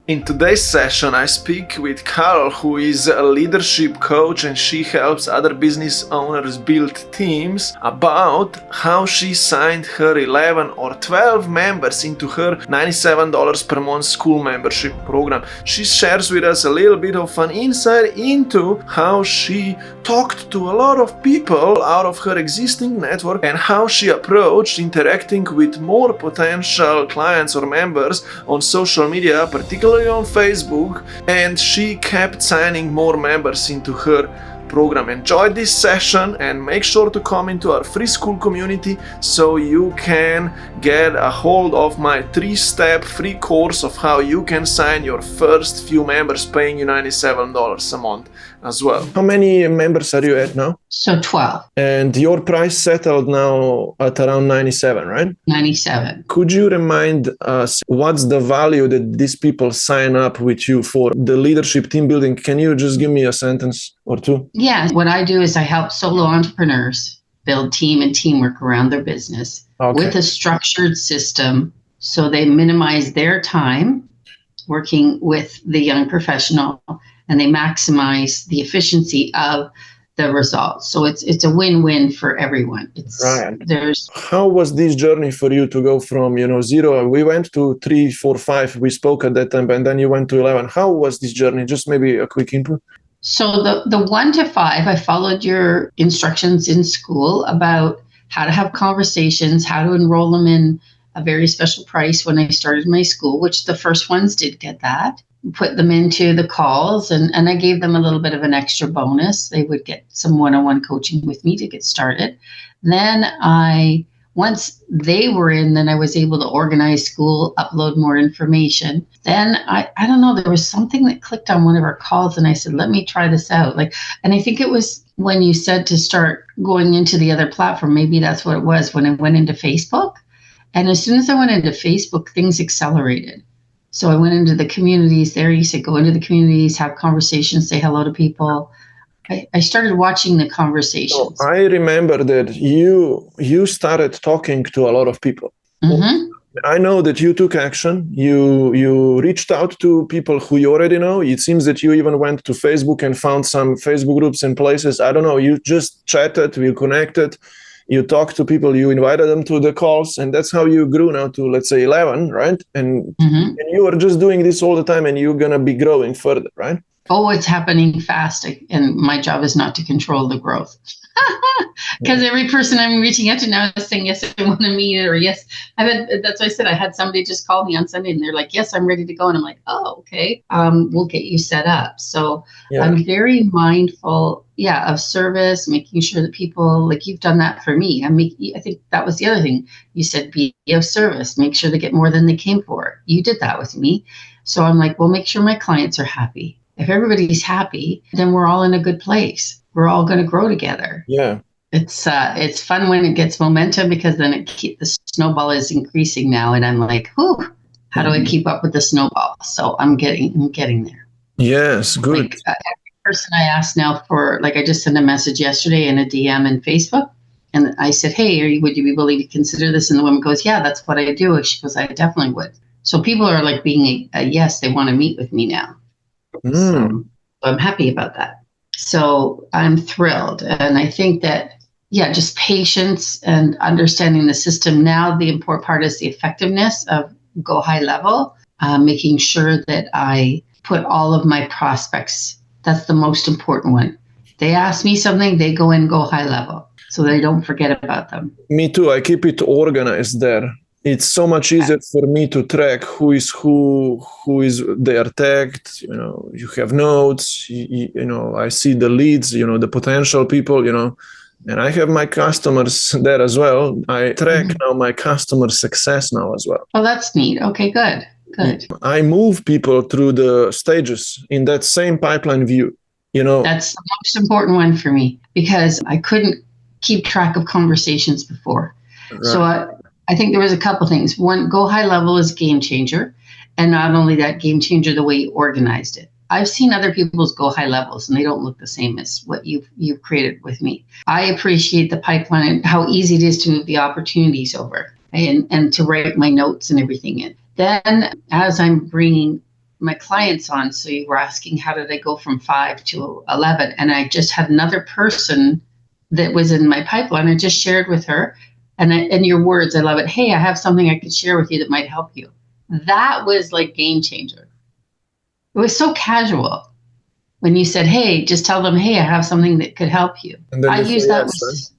In today's session, I speak with Carol, who is a leadership coach, and she helps other business owners build teams, about how she signed her 11 or 12 members into her $97 per month Skool membership program. She shares with us a little bit of an insight into how she talked to a lot of people out of her existing network and how she approached interacting with more potential clients or members on social media, particularly on Facebook, and she kept signing more members into her program. Enjoy this session and make sure to come into our free Skool community so you can get a hold of my 3-step free course of how you can sign your first few members paying you $97 a month as well. How many members are you at now? So 12. And your price settled now at around 97, right? 97. Could you remind us what's the value that these people sign up with you for? The leadership team building, can you just give me a sentence or two? Yeah, what I do is I help solo entrepreneurs build team and teamwork around their business with a structured system so they minimize their time working with the young professional and they maximize the efficiency of the results. So it's a win-win for everyone. How was this journey for you to go from, 0? We went to 3, 4, 5. We spoke at that time, and then you went to 11. How was this journey? Just maybe a quick input. So the 1 to 5, I followed your instructions in Skool about how to have conversations, how to enroll them in a very special price when I started my school, which the first ones did get that. Put them into the calls and I gave them a little bit of an extra bonus. They would get some one-on-one coaching with me to get started. Then once they were in, then I was able to organize Skool, upload more information. Then I don't know, there was something that clicked on one of our calls and I said, let me try this out. And I think it was when you said to start going into the other platform, maybe that's what it was, when I went into Facebook. And as soon as I went into Facebook, things accelerated. So I went into the communities there. You said, go into the communities, have conversations, say hello to people. I started watching the conversations. So I remember that you started talking to a lot of people. Mm-hmm. I know that you took action. You reached out to people who you already know. It seems that you even went to Facebook and found some Facebook groups and places. I don't know. You just chatted, you connected. You talked to people, you invited them to the calls, and that's how you grew now to, let's say, 11, right? And you are just doing this all the time, and you're going to be growing further, right? Oh, it's happening fast, and my job is not to control the growth. Because every person I'm reaching out to now is saying, yes, I want to meet, or yes. That's why I said I had somebody just call me on Sunday, and they're like, yes, I'm ready to go. And I'm like, oh, okay, we'll get you set up. So I'm very mindful, of service, making sure that people, like you've done that for me. I think that was the other thing. You said be of service, make sure they get more than they came for. You did that with me. So I'm like, well, make sure my clients are happy. If everybody's happy, then we're all in a good place. We're all going to grow together. Yeah. It's fun when it gets momentum, because then the snowball is increasing now. And I'm like, whew, how do I keep up with the snowball? So I'm getting there. Yes, good. Every person I ask now for, I just sent a message yesterday in a DM in Facebook. And I said, hey, would you be willing to consider this? And the woman goes, yeah, that's what I do. She goes, I definitely would. So people are being a yes, they want to meet with me now. So I'm happy about that. So I'm thrilled. And I think that, just patience and understanding the system. Now, the important part is the effectiveness of Go High Level, making sure that I put all of my prospects. That's the most important one. They ask me something, they go high level, so they don't forget about them. Me too. I keep it organized there. It's so much easier for me to track who is they are tagged. You have notes. I see the leads. The potential people. And I have my customers there as well. I track now my customer success now as well. Oh, that's neat. Okay, good. I move people through the stages in that same pipeline view. That's the most important one for me, because I couldn't keep track of conversations before. Right. So I think there was a couple things. One, Go High Level is a game changer. And not only that, game changer, the way you organized it. I've seen other people's Go High Levels, and they don't look the same as what you've created with me. I appreciate the pipeline and how easy it is to move the opportunities over and to write my notes and everything in. Then, as I'm bringing my clients on. So you were asking, how did I go from 5 to 11? And I just had another person that was in my pipeline. I just shared with her, and your words, I love it. Hey, I have something I could share with you that might help you. That was like game changer. It was so casual when you said, hey, just tell them, hey, I have something that could help you. And then I they use say that yes, right?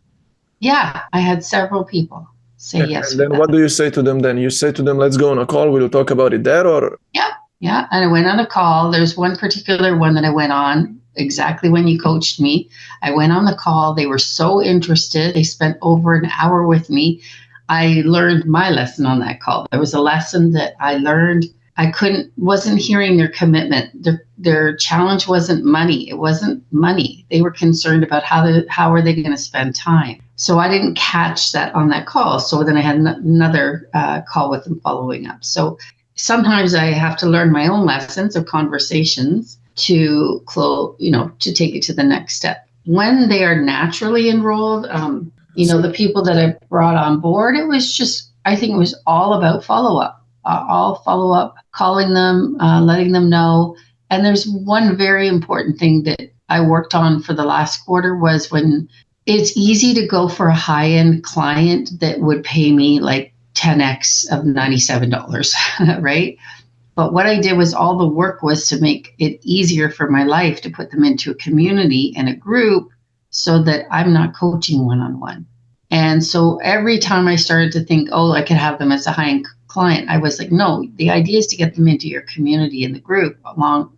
yeah, I had several people say yes. And then what do you say to them then? You say to them, let's go on a call, we'll talk about it there, or? Yeah. And I went on a call. There's one particular one that I went on exactly when you coached me. I went on the call. They were so interested. They spent over an hour with me. I learned my lesson on that call. There was a lesson that I learned. I wasn't hearing their commitment. Their challenge wasn't money. It wasn't money. They were concerned about how are they going to spend time. So I didn't catch that on that call. So then I had another call with them following up. So sometimes I have to learn my own lessons of conversations to to take it to the next step. When they are naturally enrolled, the people that I brought on board, I think it was all about follow-up. All follow-up, calling them, letting them know. And there's one very important thing that I worked on for the last quarter was when it's easy to go for a high-end client that would pay me like 10x of $97, right? But what I did was all the work was to make it easier for my life to put them into a community and a group so that I'm not coaching one-on-one. And so every time I started to think, I could have them as a high-end client, I was like, no, the idea is to get them into your community in the group.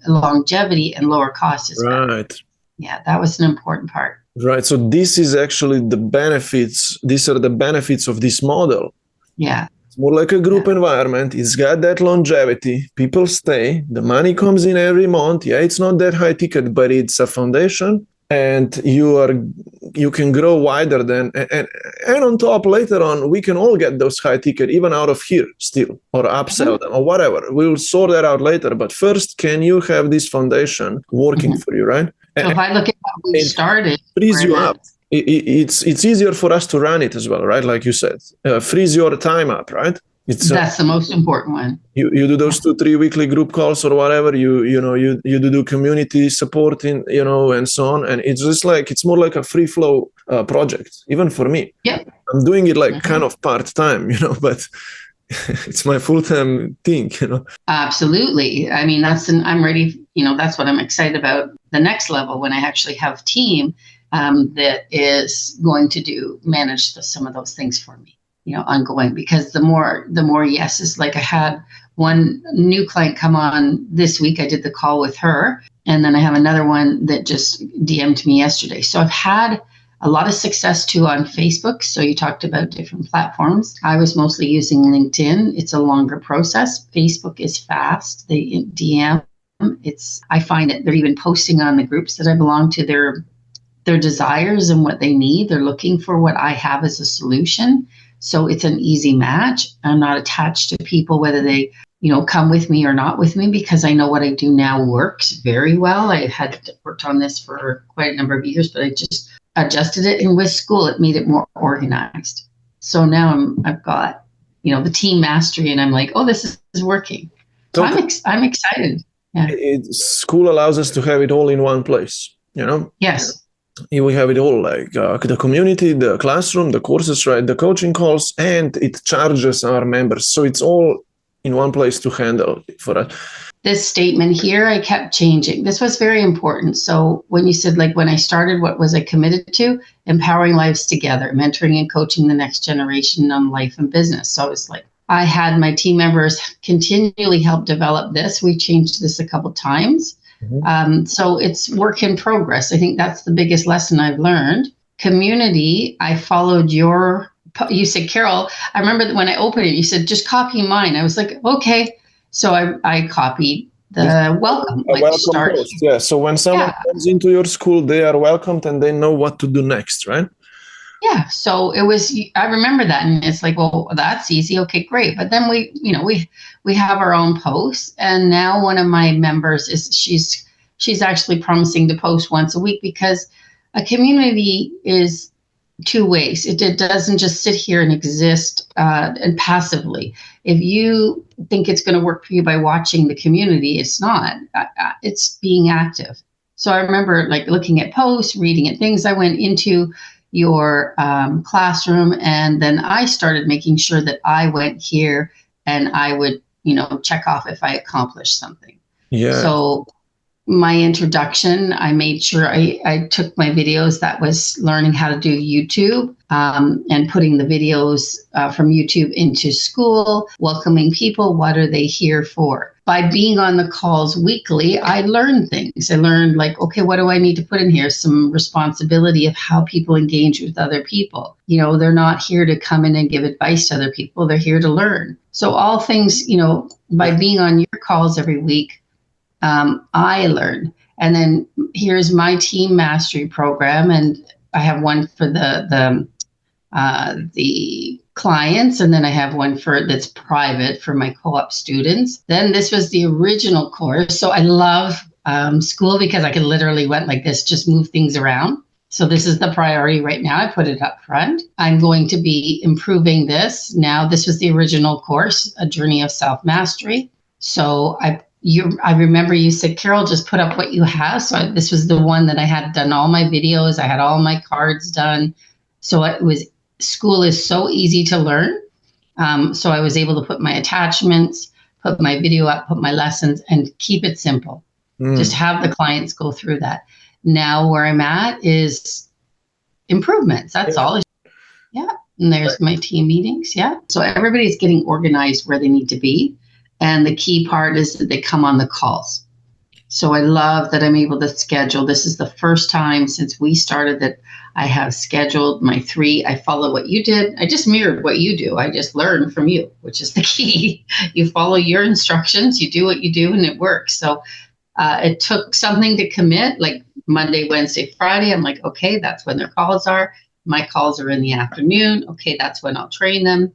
Longevity and lower cost is right. better. Yeah, that was an important part. Right. So this is actually the benefits. These are the benefits of this model. Yeah. It's more like a group environment. It's got that longevity. People stay. The money comes in every month. Yeah, it's not that high ticket, but it's a foundation. And you can grow wider than, and on top later on, we can all get those high ticket even out of here still, or upsell them or whatever. We'll sort that out later. But first, can you have this foundation working for you, right? So if I look at how we started, frees you up. It's easier for us to run it as well, right? Like you said, frees your time up, right? That's the most important one. You do those 2-3 weekly group calls or whatever. You do community support and so on. And it's just it's more like a free flow project, even for me. Yeah, I'm doing it kind of part time, but it's my full time thing, Absolutely. I mean, I'm ready. That's what I'm excited about. The next level when I actually have team that is going to manage some of those things for me. Ongoing, because the more yeses, like I had one new client come on this week. I did the call with her, and then I have another one that just DM'd me yesterday. So I've had a lot of success too on Facebook. So you talked about different platforms. I was mostly using LinkedIn. It's a longer process. Facebook is fast. They DM. I find it. They're even posting on the groups that I belong to their desires and what they need. They're looking for what I have as a solution. So it's an easy match. I'm not attached to people, whether they, come with me or not with me, because I know what I do now works very well. I had worked on this for quite a number of years, but I just adjusted it. And with Skool, it made it more organized. So now I've got, the team mastery, and I'm like, this is working. So I'm excited. Yeah. Skool allows us to have it all in one place, Yes. We have it all, the community, the classroom, the courses, right, the coaching calls, and it charges our members. So it's all in one place to handle for us. This statement here, I kept changing. This was very important. So when you said, when I started, what was I committed to? Empowering lives together, mentoring and coaching the next generation on life and business. So I was I had my team members continually help develop this. We changed this a couple times. So it's work in progress. I think that's the biggest lesson I've learned. Community, I followed you said, Carol, I remember that when I opened it, you said, just copy mine. I was like, okay. So I copied the welcome. Welcome post. Yeah. So when someone comes into your school, they are welcomed and they know what to do next, right? Yeah. So I remember that, and it's that's easy. Okay, great. But then we have our own posts, and now one of my members she's actually promising to post once a week, because a community is two ways. It doesn't just sit here and exist and passively. If you think it's going to work for you by watching the community, it's not. It's being active. So I remember like looking at posts, reading at things. I went into your classroom, and then I started making sure that I went here and I would, check off if I accomplished something. Yeah. So my introduction, I made sure I took my videos that was learning how to do YouTube and putting the videos from YouTube into Skool, welcoming people. What are they here for? By being on the calls weekly, I learned things. I learned like, okay, what do I need to put in here? Some responsibility of how people engage with other people. They're not here to come in and give advice to other people. They're here to learn. So all things, by being on your calls every week, I learned. And then here's my team mastery program, and I have one for the clients, and then I have one that's private for my co-op students. Then this was the original course. So I love Skool because I can literally went like this, just move things around. So this is the priority right now. I put it up front. I'm going to be improving this. Now, this was the original course, A Journey of Self-Mastery. So I remember you said, Carol, just put up what you have. So this was the one that I had done all my videos. I had all my cards done. So Skool is so easy to learn. So I was able to put my attachments, put my video up, put my lessons, and keep it simple. Just have the clients go through that. Now where I'm at is improvements. That's all. Yeah. And there's my team meetings. Yeah. So everybody's getting organized where they need to be. And the key part is that they come on the calls. So I love that I'm able to schedule. This is the first time since we started that I have scheduled my 3. I follow what you did. I just mirrored what you do. I just learned from you, which is the key. You follow your instructions, you do what you do, and it works. So it took something to commit, like Monday, Wednesday, Friday. I'm like, okay, that's when their calls are. My calls are in the afternoon. Okay, that's when I'll train them,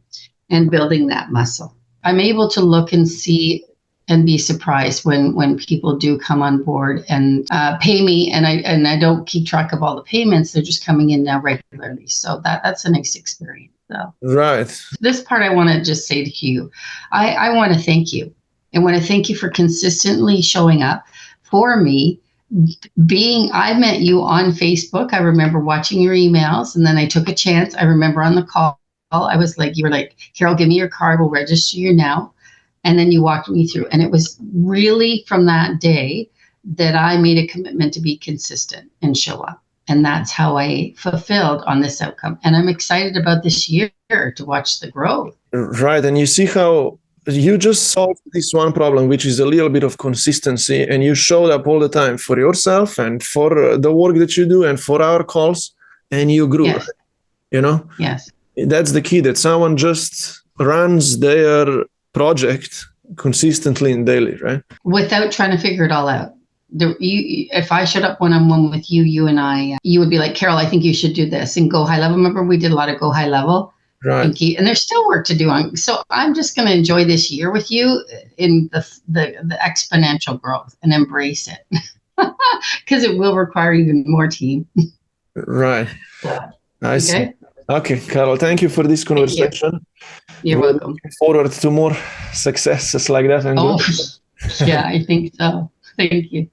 and building that muscle. I'm able to look and see and be surprised when people do come on board and pay me, and I don't keep track of all the payments. They're just coming in now regularly. So that's a nice experience. So Right. This part I want to just say to you, I want to thank you. I want to thank you for consistently showing up for me. I met you on Facebook. I remember watching your emails, and then I took a chance. I remember on the call, you were like, Carol, give me your card. We'll register you now. And then you walked me through. And it was really from that day that I made a commitment to be consistent and show up. And that's how I fulfilled on this outcome. And I'm excited about this year to watch the growth. Right. And you see how you just solved this one problem, which is a little bit of consistency. And you showed up all the time for yourself and for the work that you do and for our calls. And you grew. Yes. Yes. That's the key, that someone just runs their project consistently and daily, right? Without trying to figure it all out. If I showed up one-on-one with you and I, you would be like, Carol, I think you should do this. And Go High Level, remember we did a lot of Go High Level? Right. And there's still work to do. So I'm just going to enjoy this year with you in the exponential growth and embrace it. Because it will require even more team. Right. I see. Okay. Okay, Carol, thank you for this conversation. You're welcome. Looking forward to more successes like that. And yeah, I think so. Thank you.